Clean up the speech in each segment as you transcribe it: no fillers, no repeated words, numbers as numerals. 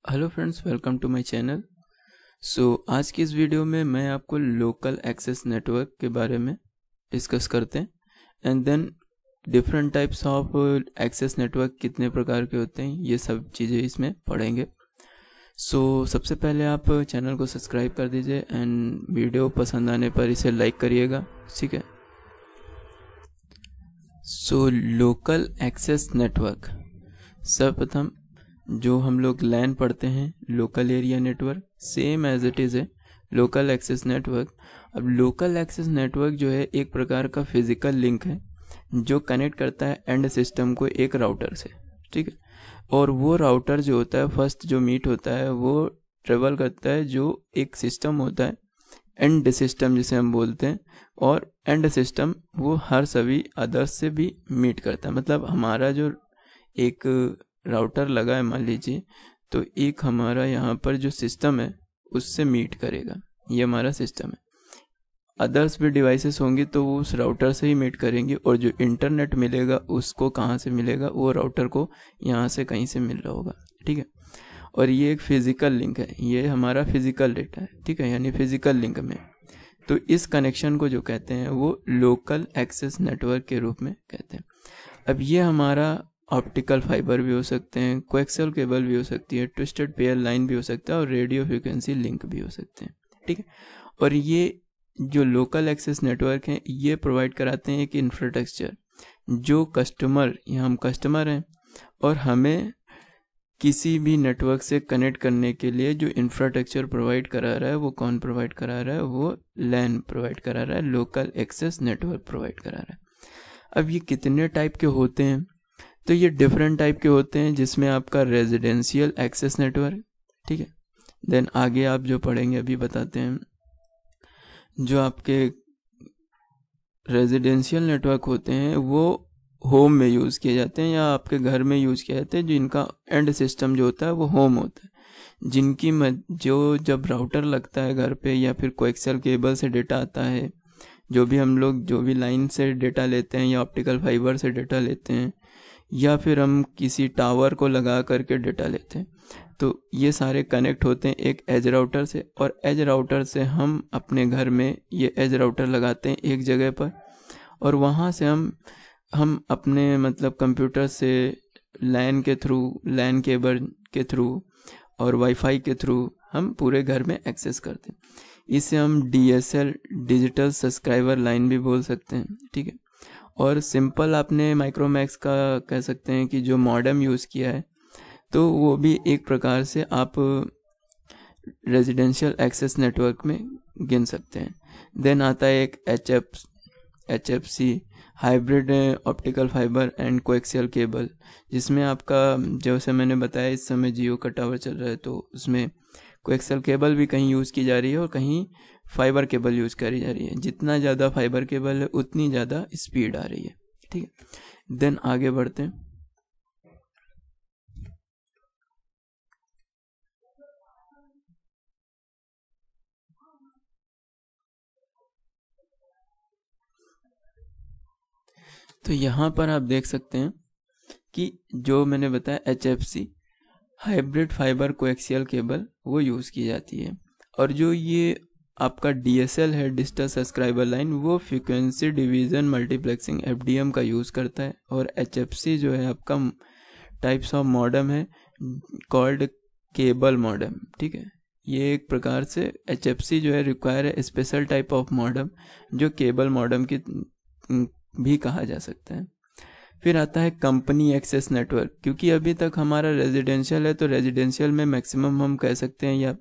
Hello friends, welcome to my channel. आज की इस वीडियो में मैं आपको लोकल एक्सेस नेटवर्क के बारे में डिस्कस करते हैं and then different types of access network कितने प्रकार के होते हैं, ये सब चीज़ें इसमें पढ़ेंगे। सबसे पहले आप चैनल को सब्सक्राइब कर दीजिए एंड वीडियो पसंद आने पर इसे लाइक करिएगा, ठीक है। लोकल एक्सेस नेटवर्क, सर्वप्रथम जो हम लोग लैन पढ़ते हैं, local area network, same as it is है लोकल एक्सेस नेटवर्क। अब लोकल एक्सेस नेटवर्क जो है एक प्रकार का फिजिकल लिंक है जो कनेक्ट करता है एंड सिस्टम को एक राउटर से, ठीक है। और वो राउटर जो होता है, फर्स्ट जो मीट होता है वो ट्रेवल करता है जो एक सिस्टम होता है, एंड सिस्टम जिसे हम बोलते हैं, और एंड सिस्टम वो हर सभी अदर्स से भी मीट करता है। मतलब हमारा जो एक राउटर लगा है मान लीजिए, तो एक हमारा यहाँ पर जो सिस्टम है उससे मीट करेगा, ये हमारा सिस्टम है। अदर्स भी डिवाइसेस होंगी तो वो उस राउटर से ही मीट करेंगे, और जो इंटरनेट मिलेगा उसको कहाँ से मिलेगा, वो राउटर को यहाँ से कहीं से मिल रहा होगा, ठीक है। और ये एक फिजिकल लिंक है, ये हमारा फिजिकल डेटा है, ठीक है, यानी फिजिकल लिंक में। तो इस कनेक्शन को जो कहते हैं वो लोकल एक्सेस नेटवर्क के रूप में कहते हैं। अब ये हमारा ऑप्टिकल फाइबर भी हो सकते हैं, कोएक्सियल केबल भी हो सकती है, ट्विस्टेड पेयर लाइन भी हो सकता है, और रेडियो फ्रिक्वेंसी लिंक भी हो सकते हैं, ठीक है। और ये जो लोकल एक्सेस नेटवर्क हैं ये प्रोवाइड कराते हैं एक इंफ्रास्ट्रक्चर, जो कस्टमर, यहाँ हम कस्टमर हैं और हमें किसी भी नेटवर्क से कनेक्ट करने के लिए जो इंफ्रास्ट्रक्चर प्रोवाइड करा रहा है वो कौन प्रोवाइड करा रहा है, वो लैन प्रोवाइड करा रहा है, लोकल एक्सेस नेटवर्क प्रोवाइड करा रहा है। अब ये कितने टाइप के होते हैं, तो ये डिफरेंट टाइप के होते हैं, जिसमें आपका रेजिडेंशियल एक्सेस नेटवर्क, ठीक है। देन आगे आप जो पढ़ेंगे अभी बताते हैं, जो आपके रेजिडेंशियल नेटवर्क होते हैं वो होम में यूज़ किए जाते हैं या आपके घर में यूज़ किए जाते हैं, जिनका एंड सिस्टम जो होता है वो होम होता है, जिनकी जो जब राउटर लगता है घर पे या फिर कोएक्सियल केबल से डेटा आता है, जो भी हम लोग जो भी लाइन से डेटा लेते हैं या ऑप्टिकल फाइबर से डेटा लेते हैं या फिर हम किसी टावर को लगा करके डेटा लेते हैं, तो ये सारे कनेक्ट होते हैं एक एज राउटर से, और एज राउटर से हम अपने घर में ये एज राउटर लगाते हैं एक जगह पर, और वहाँ से हम अपने मतलब कंप्यूटर से लैन के थ्रू, लैन केबल के थ्रू और वाईफाई के थ्रू हम पूरे घर में एक्सेस करते हैं। इसे हम DSL, डिजिटल सब्सक्राइबर लाइन भी बोल सकते हैं, ठीक है। और सिंपल आपने माइक्रोमैक्स का कह सकते हैं कि जो मॉडेम यूज़ किया है, तो वो भी एक प्रकार से आप रेजिडेंशियल एक्सेस नेटवर्क में गिन सकते हैं। देन आता है एक HFC, hybrid optical fibre and coaxial cable, जिसमें आपका जैसे मैंने बताया इस समय जियो का टावर चल रहा है, तो उसमें कोएक्सियल केबल भी कहीं यूज़ की जा रही है और कहीं फाइबर केबल यूज़ करी जा रही है। जितना ज़्यादा फाइबर केबल है उतनी ज़्यादा स्पीड आ रही है, ठीक है। देन आगे बढ़ते हैं। तो यहाँ पर आप देख सकते हैं कि जो मैंने बताया HFC, hybrid fibre coaxial cable, वो यूज़ की जाती है। और जो ये आपका DSL है, डिजिटल सब्सक्राइबर लाइन, वो फ्रीक्वेंसी डिवीज़न मल्टीप्लेक्सिंग FDM का यूज़ करता है। और HFC जो है आपका टाइप्स ऑफ मॉडेम है कॉल्ड केबल मॉडेम, ठीक है। ये एक प्रकार से HFC जो है रिक्वायर है स्पेशल टाइप ऑफ मॉडेम, जो केबल मॉडेम की भी कहा जा सकता है। फिर आता है कंपनी एक्सेस नेटवर्क, क्योंकि अभी तक हमारा रेजिडेंशियल है, तो रेजिडेंशियल में मैक्सिमम हम कह सकते हैं या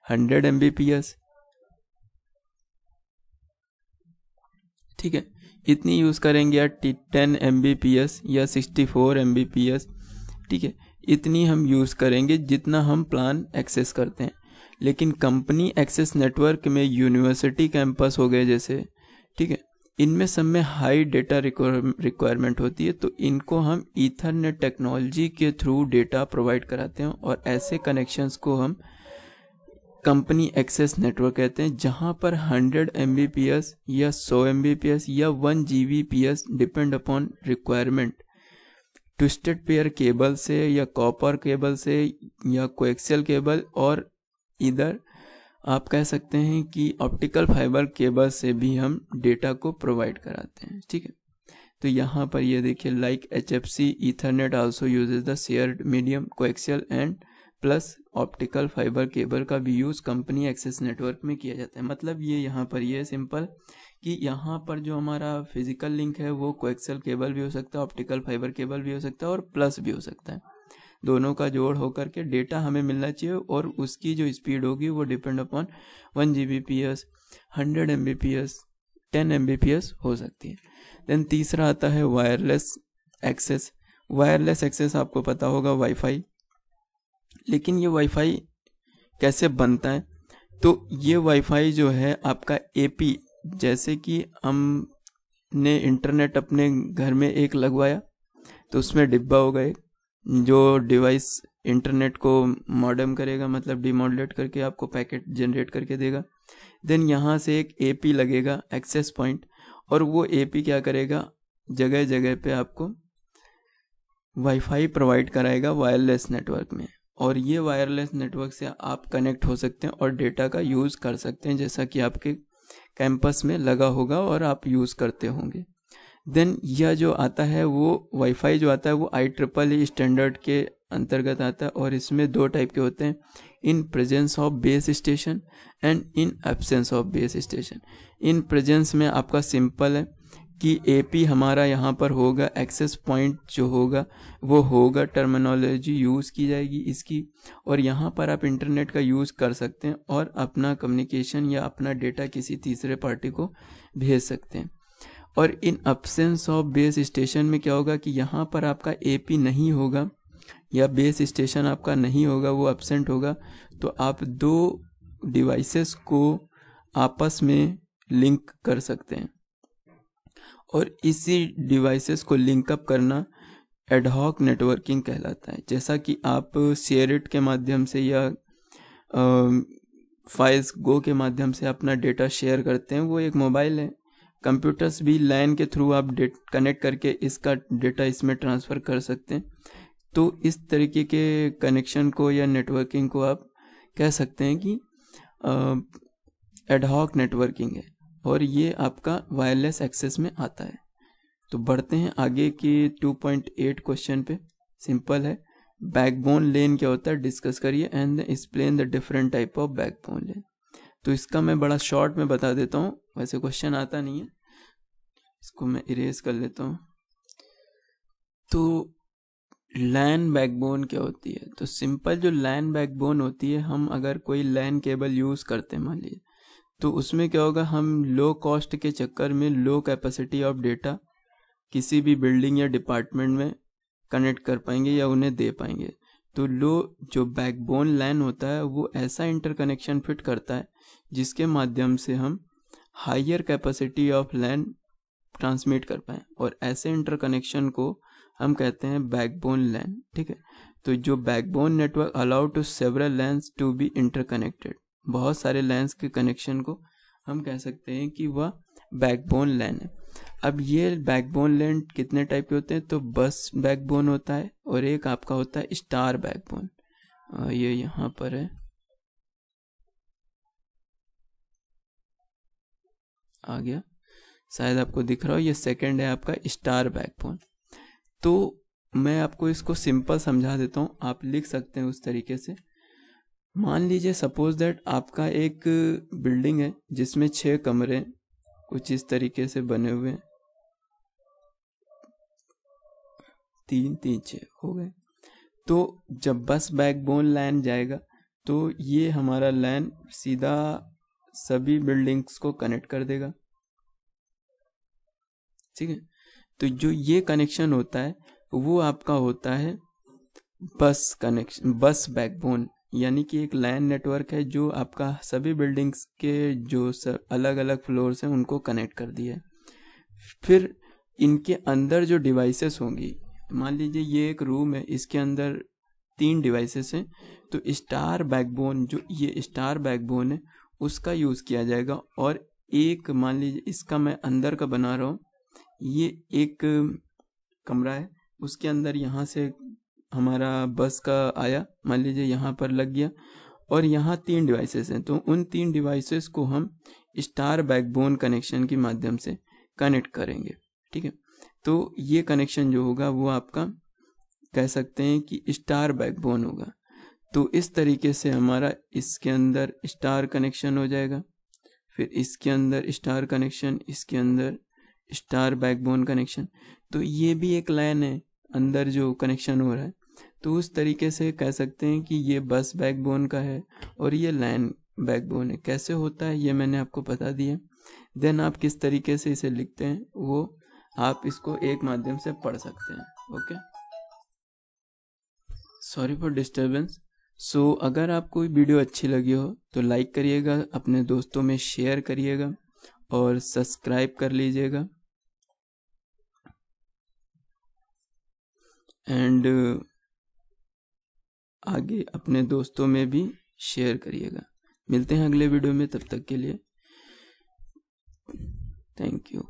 100 Mbps, ठीक है, इतनी यूज़ करेंगे, या 10 Mbps या 64 Mbps, ठीक है, इतनी हम यूज़ करेंगे जितना हम प्लान एक्सेस करते हैं। लेकिन कंपनी एक्सेस नेटवर्क में यूनिवर्सिटी कैंपस हो गए जैसे, ठीक है, इनमें सब में हाई डेटा रिक्वायरमेंट होती है, तो इनको हम ईथरनेट टेक्नोलॉजी के थ्रू डेटा प्रोवाइड कराते हैं, और ऐसे कनेक्शंस को हम कंपनी एक्सेस नेटवर्क कहते हैं, जहां पर 100 Mbps या 100 Mbps या 1 Gbps depend upon requirement twisted pair cable से या कॉपर केबल से या कोएक्सियल केबल, और इधर आप कह सकते हैं कि ऑप्टिकल फाइबर केबल से भी हम डेटा को प्रोवाइड कराते हैं। ठीक है, तो यहाँ पर ये देखिए, like HFC Ethernet also uses the shared medium coaxial and plus optical fibre cable का भी यूज़ कंपनी एक्सेस नेटवर्क में किया जाता है। मतलब ये यहाँ पर ये सिंपल कि यहाँ पर जो हमारा फिजिकल लिंक है वो कोएक्सियल केबल भी हो सकता है, ऑप्टिकल फाइबर केबल भी हो सकता है और प्लस भी हो सकता है। दोनों का जोड़ होकर के डेटा हमें मिलना चाहिए, और उसकी जो स्पीड होगी वो depend upon 1 Gbps, 100 Mbps, 10 Mbps हो सकती है। देन तीसरा आता है वायरलेस एक्सेस। वायरलेस एक्सेस आपको पता होगा वाईफाई, लेकिन ये वाईफाई कैसे बनता है? तो ये वाईफाई जो है आपका AP, जैसे कि हमने इंटरनेट अपने घर में एक लगवाया तो उसमें डिब्बा होगा एक, जो डिवाइस इंटरनेट को मॉडेम करेगा, मतलब डिमॉडुलेट करके आपको पैकेट जनरेट करके देगा। देन यहाँ से एक AP लगेगा, एक्सेस पॉइंट, और वो AP क्या करेगा, जगह जगह पे आपको वाईफाई प्रोवाइड कराएगा वायरलेस नेटवर्क में, और ये वायरलेस नेटवर्क से आप कनेक्ट हो सकते हैं और डेटा का यूज़ कर सकते हैं, जैसा कि आपके कैंपस में लगा होगा और आप यूज़ करते होंगे। देन यह जो आता है वो वाईफाई जो आता है वो IEEE स्टैंडर्ड के अंतर्गत आता है, और इसमें 2 टाइप के होते हैं, in presence of base station and in absence of base station. In presence में आपका सिंपल है कि AP हमारा यहाँ पर होगा, एक्सेस पॉइंट जो होगा वो होगा, टर्मिनोलॉजी यूज़ की जाएगी इसकी, और यहाँ पर आप इंटरनेट का यूज़ कर सकते हैं और अपना कम्युनिकेशन या अपना डेटा किसी तीसरे पार्टी को भेज सकते हैं। और in absence of base station में क्या होगा कि यहाँ पर आपका AP नहीं होगा या बेस स्टेशन आपका नहीं होगा, वो एब्सेंट होगा, तो आप 2 डिवाइसेस को आपस में लिंक कर सकते हैं, और इसी डिवाइसेस को लिंक अप करना एडहॉक नेटवर्किंग कहलाता है। जैसा कि आप शेयरिट के माध्यम से या फाइल्स गो के माध्यम से अपना डेटा शेयर करते हैं, वो एक मोबाइल है। कंप्यूटर्स भी LAN के थ्रू आप कनेक्ट करके इसका डेटा इसमें ट्रांसफ़र कर सकते हैं। तो इस तरीके के कनेक्शन को या नेटवर्किंग को आप कह सकते हैं कि एडहॉक नेटवर्किंग है, और ये आपका वायरलेस एक्सेस में आता है। तो बढ़ते हैं आगे की 2.8 क्वेश्चन पे। सिंपल है, बैकबोन लेन क्या होता है डिस्कस करिए and explain the different type of backbone LAN. तो इसका मैं बड़ा शॉर्ट में बता देता हूँ, वैसे क्वेश्चन आता नहीं है, इसको मैं इरेज कर लेता हूँ। तो लैन बैकबोन क्या होती है? तो सिंपल जो लैन बैकबोन होती है, हम अगर कोई लैन केबल यूज़ करते हैं मान लीजिए, तो उसमें क्या होगा, हम लो कॉस्ट के चक्कर में लो कैपेसिटी ऑफ डेटा किसी भी बिल्डिंग या डिपार्टमेंट में कनेक्ट कर पाएंगे या उन्हें दे पाएंगे। तो जो बैकबोन लैन होता है वो ऐसा इंटरकनेक्शन फिट करता है जिसके माध्यम से हम higher capacity of LAN transmit कर पाएँ, और ऐसे इंटरकनेक्शन को हम कहते हैं बैकबोन लैन। ठीक है, तो जो backbone network allow to several LANs to be interconnected, बहुत सारे लैन्स के कनेक्शन को हम कह सकते हैं कि वह बैकबोन लैन है। अब ये बैकबोन लैन कितने टाइप के होते हैं? तो बस बैकबोन होता है, और एक आपका होता है स्टार बैकबोन, ये यहाँ पर है, आ गया, शायद आपको दिख रहा हो, ये सेकंड है आपका स्टार बैकबोन। तो मैं आपको इसको सिंपल समझा देता हूँ, आप लिख सकते हैं उस तरीके से। मान लीजिए सपोज दैट आपका एक बिल्डिंग है जिसमें 6 कमरे कुछ इस तरीके से बने हुए हैं, 3 3 6 हो गए। तो जब बस बैकबोन लाइन जाएगा तो ये हमारा लाइन सीधा सभी बिल्डिंग्स को कनेक्ट कर देगा। ठीक है, तो जो ये कनेक्शन होता है वो आपका होता है बस कनेक्शन, बस बैकबोन, यानी कि एक लाइन नेटवर्क है जो आपका सभी बिल्डिंग्स के जो अलग अलग फ्लोर्स हैं उनको कनेक्ट कर दिया है। फिर इनके अंदर जो डिवाइसेस होंगी, मान लीजिए ये एक रूम है, इसके अंदर 3 डिवाइसेस हैं, तो स्टार बैकबोन, जो ये स्टार बैकबोन है उसका यूज़ किया जाएगा। और एक मान लीजिए इसका मैं अंदर का बना रहा हूँ, ये एक कमरा है उसके अंदर यहाँ से हमारा बस का आया, मान लीजिए यहाँ पर लग गया, और यहाँ 3 डिवाइसेस हैं, तो उन 3 डिवाइसेस को हम स्टार बैकबोन कनेक्शन के माध्यम से कनेक्ट करेंगे। ठीक है, तो ये कनेक्शन जो होगा वो आपका कह सकते हैं कि स्टार बैकबोन होगा। तो इस तरीके से हमारा इसके अंदर स्टार कनेक्शन हो जाएगा, फिर इसके अंदर स्टार कनेक्शन, इसके अंदर स्टार बैकबोन कनेक्शन। तो ये भी एक लाइन है अंदर जो कनेक्शन हो रहा है। तो उस तरीके से कह सकते हैं कि ये बस बैकबोन का है और ये लाइन बैकबोन है। कैसे होता है ये मैंने आपको बता दिया। देन आप किस तरीके से इसे लिखते हैं वो आप इसको एक माध्यम से पढ़ सकते हैं। Okay, sorry for disturbance. So अगर आपको वीडियो अच्छी लगी हो तो लाइक करिएगा, अपने दोस्तों में शेयर करिएगा और सब्सक्राइब कर लीजिएगा, एंड आगे अपने दोस्तों में भी शेयर करिएगा। मिलते हैं अगले वीडियो में, तब तक के लिए थैंक यू।